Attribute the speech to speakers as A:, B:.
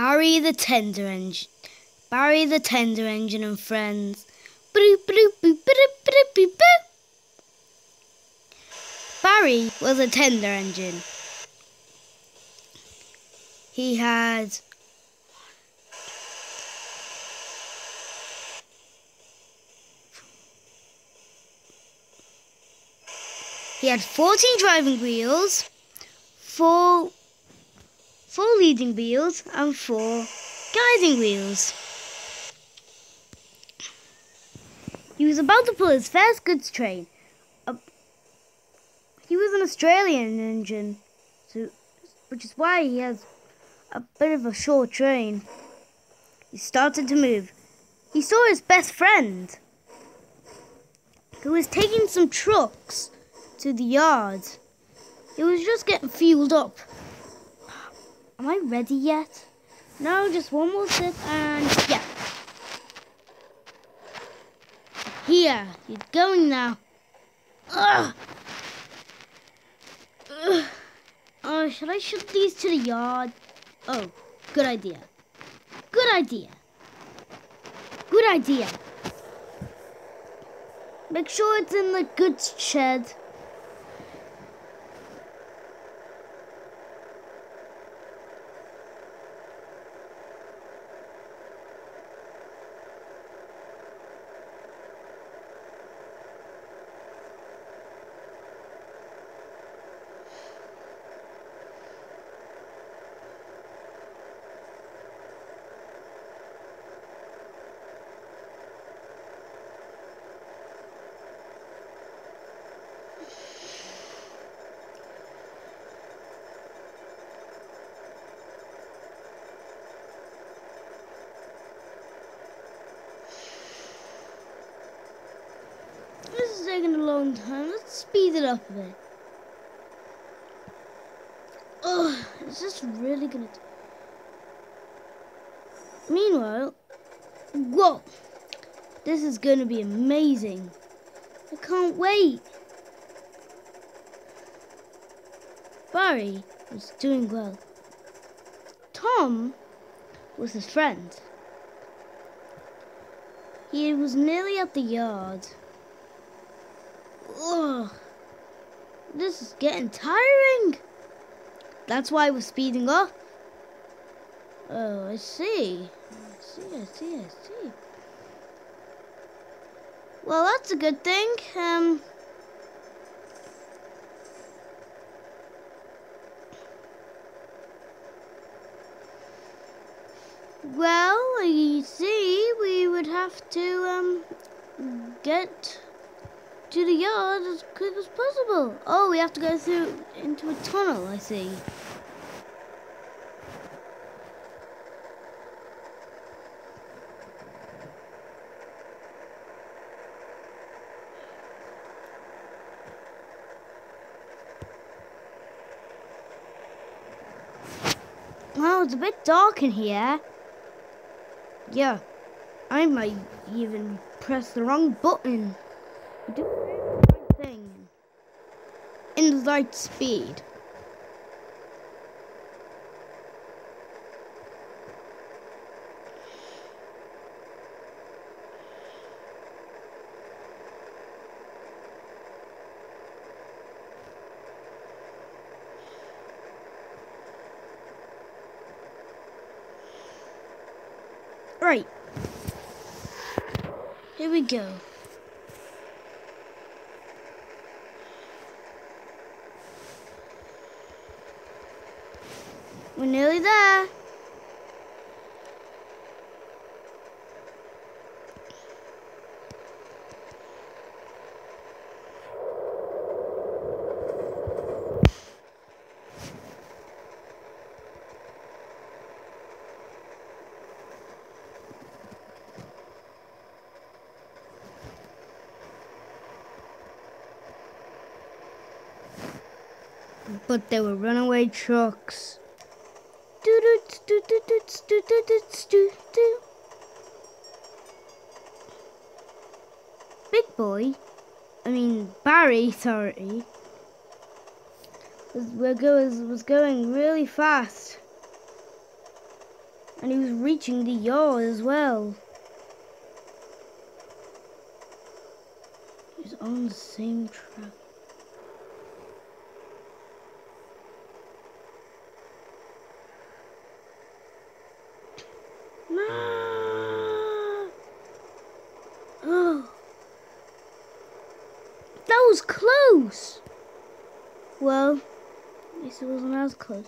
A: Barry the Tender Engine. Barry the Tender Engine and friends. Barry was a tender engine. He had He had 14 driving wheels, 4 leading wheels and 4 guiding wheels. He was about to pull his first goods train. He was an Australian engine, which is why he has a bit of a short train. He started to move. He saw his best friend, who was taking some trucks to the yard. He was just getting fueled up. Am I ready yet? No, just one more sip and yeah. Here, you're going now. Ugh. Ugh. Should I ship these to the yard? Oh, good idea. Good idea. Good idea. Make sure it's in the goods shed. This is taking a long time. Let's speed it up a bit. Oh, it's just really gonna. Meanwhile, whoa! This is gonna be amazing. I can't wait. Barry was doing well. Tom was his friend. He was nearly at the yard. Ugh, this is getting tiring. That's why we're speeding up. Oh, I see. I see. Well, that's a good thing. Well, you see, we would have to get to the yard as quick as possible. Oh, we have to go through into a tunnel, I see. Well, it's a bit dark in here. Yeah, I might even press the wrong button. Do the right thing in the right speed. Right, here we go. We're nearly there. But there were runaway trucks. Barry, sorry, was going really fast. And he was reaching the yard as well. He was on the same track. No! Oh. That was close! Well, at least it wasn't as close.